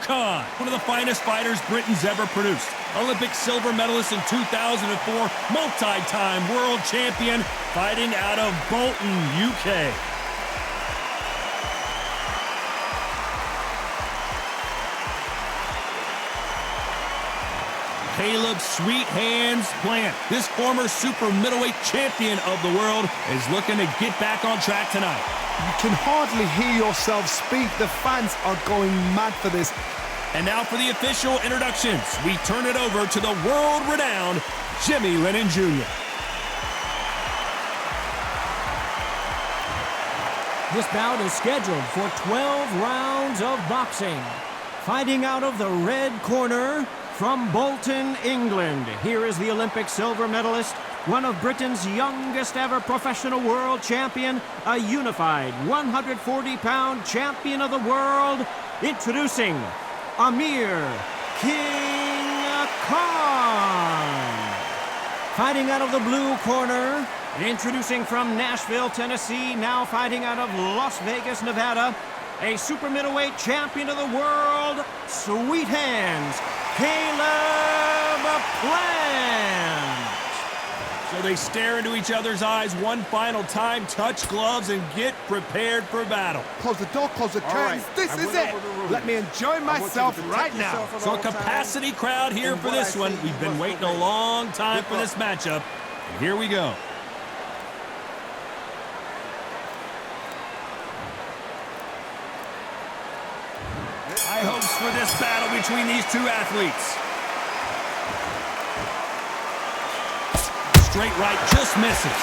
Khan, one of the finest fighters Britain's ever produced. Olympic silver medalist in 2004, multi-time world champion, fighting out of Bolton, UK. Caleb Sweet Hands Plant, this former super middleweight champion of the world, is looking to get back on track tonight. You can hardly hear yourself speak. The fans are going mad for this. And now for the official introductions, we turn it over to the world-renowned Jimmy Lennon Jr. This bout is scheduled for 12 rounds of boxing. Fighting out of the red corner, from Bolton, England, here is the Olympic silver medalist, one of Britain's youngest ever professional world champion, a unified 140-pound champion of the world, introducing Amir King Khan. Fighting out of the blue corner, introducing from Nashville, Tennessee, now fighting out of Las Vegas, Nevada, a super middleweight champion of the world, Sweet Hands, Caleb Plant. So they stare into each other's eyes one final time, touch gloves, and get prepared for battle. Close the door, close the curtains. This is it. Let me enjoy myself right now. So a capacity crowd here for this one. We've been waiting a long time for this matchup. And here we go. High hopes for this battle between these two athletes. Straight right just misses.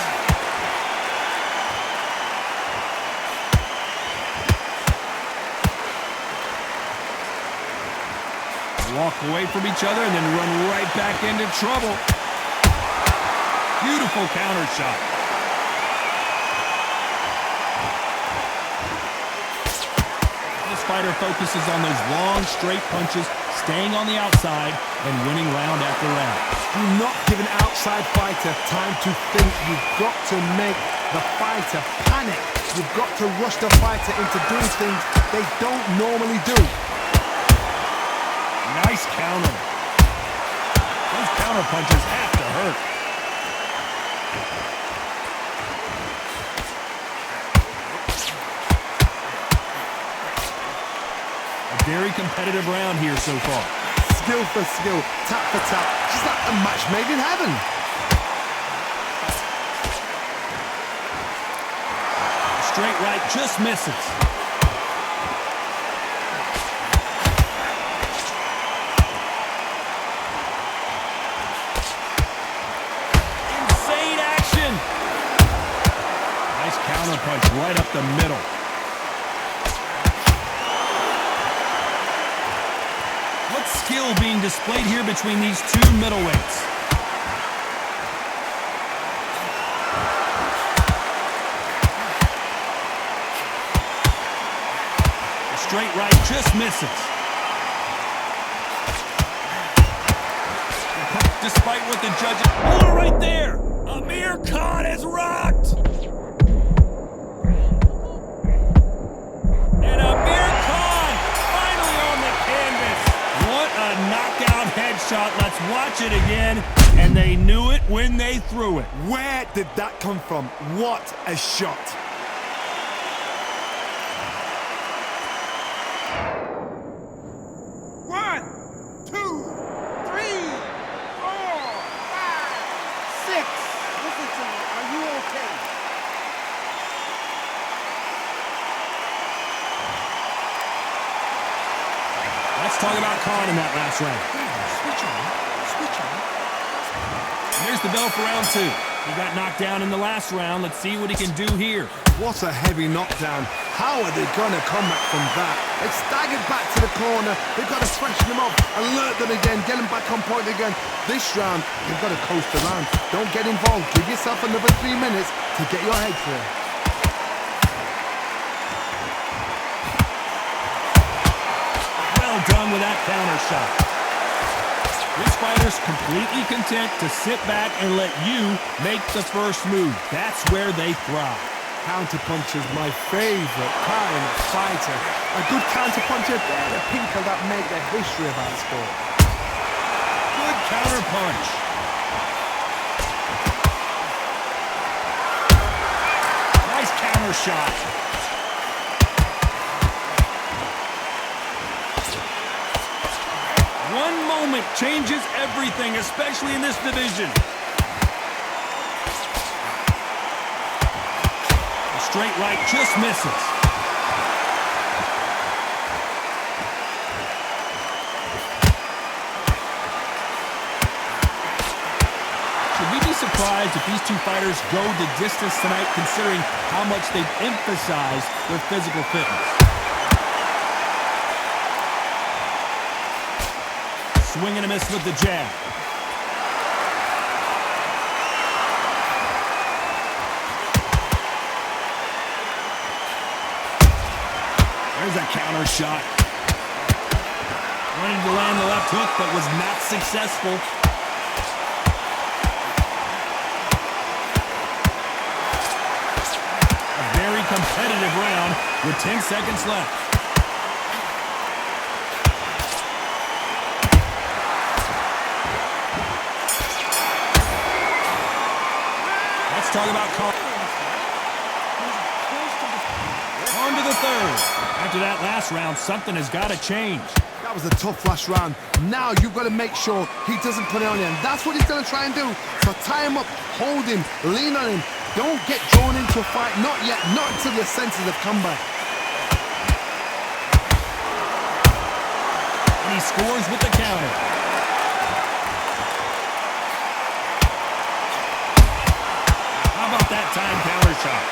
Walk away from each other and then run right back into trouble. Beautiful counter shot. This fighter focuses on those long, straight punches, staying on the outside and winning round after round. Do not give an outside fighter time to think. You've got to make the fighter panic. You've got to rush the fighter into doing things they don't normally do. Nice counter. Those counter punches have to hurt. A very competitive round here so far. Skill for skill, tap for tap, just like a match made in heaven. Straight right just misses. Insane action. Nice counter punch right up the middle. Skill being displayed here between these two middleweights. The straight right just misses. Despite what the judges... Oh, right there! Amir Khan is rocked! And Amir Khan finally on the canvas. What a knockout headshot. Let's watch it again. And they knew it when they threw it. Where did that come from? What a shot. One, two, three, four, five, six. Listen to me. Are you okay? Let's talk about Khan in that last round. Switch on. Switch on. And here's the bell for round two. He got knocked down in the last round. Let's see what he can do here. What a heavy knockdown. How are they going to come back from that? They've staggered back to the corner. They've got to freshen them up, alert them again, get them back on point again. This round, they've got to coast around. Don't get involved. Give yourself another 3 minutes to get your head clear. Well done with that counter shot. This fighter's completely content to sit back and let you make the first move. That's where they thrive. Counter-puncher's my favourite kind of fighter. A good counter-puncher, they're the people that make the history of our sport. Good counter punch. Nice counter shot. One moment changes everything, especially in this division. Straight right just misses. Should we be surprised if these two fighters go the distance tonight, considering how much they've emphasized their physical fitness? Swing and a miss with the jab. There's a counter shot. Wanted to land the left hook, but was not successful. A very competitive round with 10 seconds left. Let's talk about on to the third. After that last round, something has got to change. That was a tough last round. Now you've got to make sure he doesn't put it on you. And that's what he's going to try and do. So tie him up, hold him, lean on him. Don't get drawn into a fight. Not yet. Not until your senses have come back. And he scores with the counter. How about that time counter shot?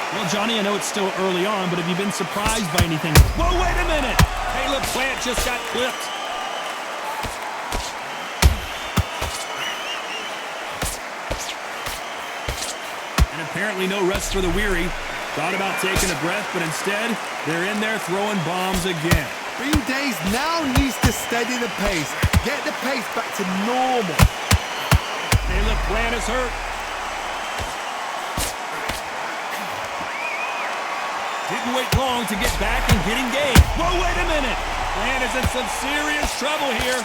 Well, Johnny, I know it's still early on, but have you been surprised by anything? Whoa, wait a minute! Caleb Plant just got clipped. And apparently no rest for the weary. Thought about taking a breath, but instead, they're in there throwing bombs again. Green Days now needs to steady the pace. Get the pace back to normal. Caleb Plant is hurt. Didn't wait long to get back and get engaged. Whoa, wait a minute! Plant is in some serious trouble here.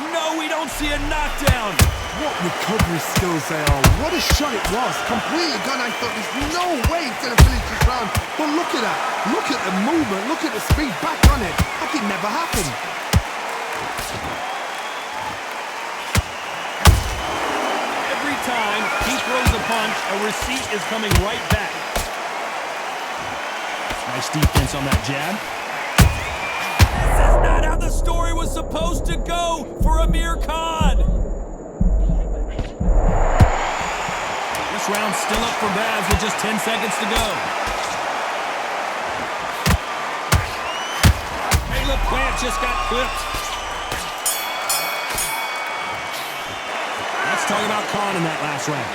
No, we don't see a knockdown. What recovery skills they are. What a shot it was. Completely gone. I thought there's no way he's going to finish this round. But look at that. Look at the movement. Look at the speed. Back on it. Like it never happened. Time he throws a punch, a receipt is coming right back. Nice defense on that jab. This is not how the story was supposed to go for Amir Khan. This round's still up for grabs with just 10 seconds to go. Caleb Plant just got clipped. Let's talk about Khan in that last round.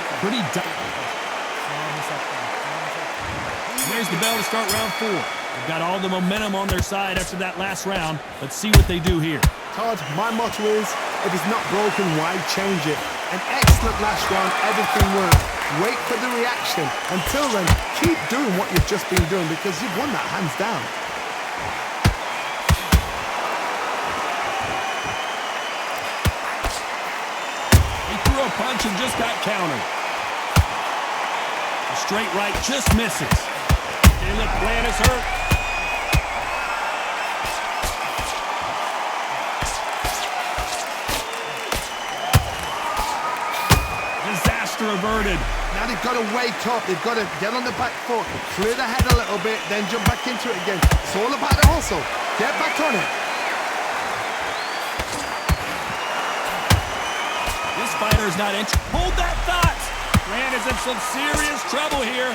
There's the bell to start round 4. They've got all the momentum on their side after that last round. Let's see what they do here. Todd, my motto is, if it's not broken, why change it? An excellent last round, everything worked. Wait for the reaction. Until then, keep doing what you've just been doing because you've won that hands down. A punch and just got countered. A straight right just misses. Caleb Plant is hurt. Disaster averted. Now they've got to wake up. They've got to get on the back foot, clear the head a little bit, then jump back into it again. It's all about the hustle. Get back on it. This fighter is not in. Hold that thought! Plant is in some serious trouble here.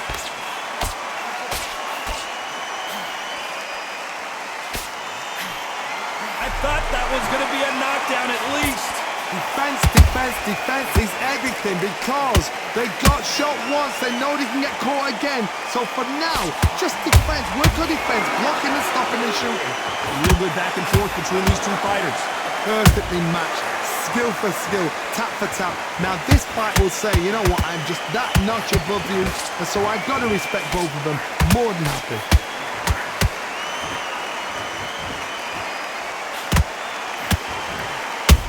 I thought that was going to be a knockdown at least. Defense, defense, defense is everything because they got shot once. They know they can get caught again. So for now, just defense. Work on defense, blocking and stopping and shooting. A real good back and forth between these two fighters. Perfectly matched. Skill for skill, tap for tap. Now this fight will say, you know what, I'm just that notch above you, and so I've got to respect both of them. More than happy.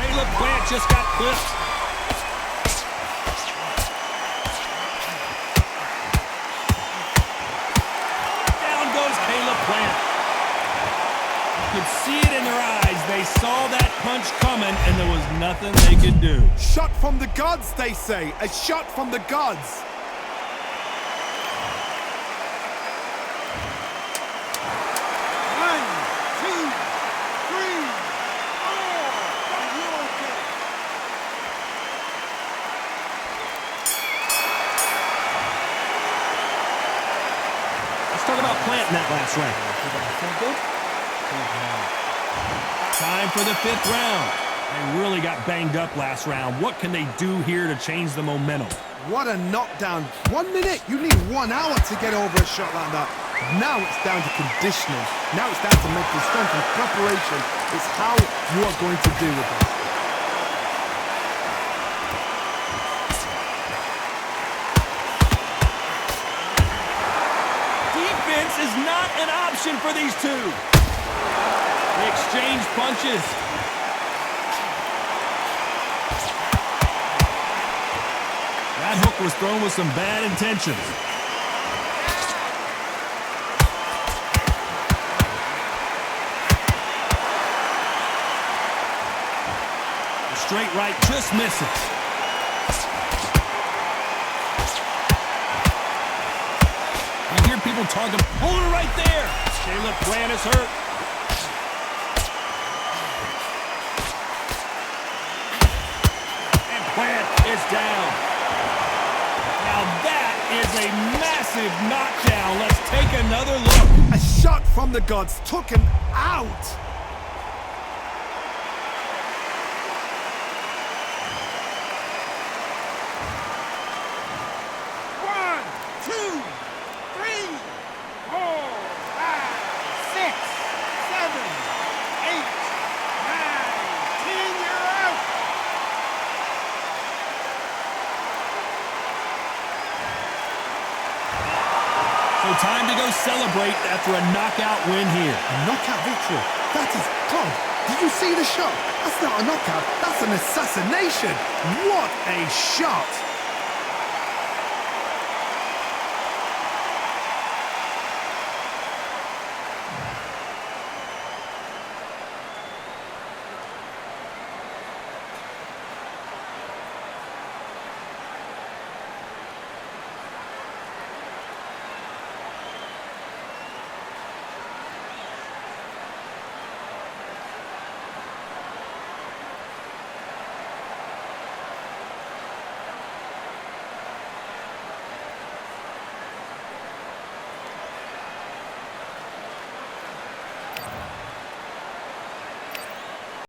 Caleb Plant just got clipped. Down goes Caleb Plant. You could see it in their eyes. They saw that punch coming, and there was nothing they could do. Shot from the gods, they say. A shot from the gods. One, two, three, four. Are you okay? Let's talk about Plant in that last round. Time for the 5th round. They really got banged up last round. What can they do here to change the momentum? What a knockdown. 1 minute, you need 1 hour to get over a shot like that. Now it's down to conditioning. Now it's down to mental strength and preparation. It's how you are going to deal with it. Defense is not an option for these two. They exchange punches. That hook was thrown with some bad intentions. The straight right just misses. You hear people talking, hold it right there. Caleb Plant is hurt. And Plant is down. Now that is a massive knockdown. Let's take another look. A shot from the gods took him out. One, two, three, four, five, six, seven, eight, nine, 10. You're out. So time to go celebrate after a knockout win here. A knockout victory. That is God. Did you see the shot? That's not a knockout. That's an assassination. What a shot.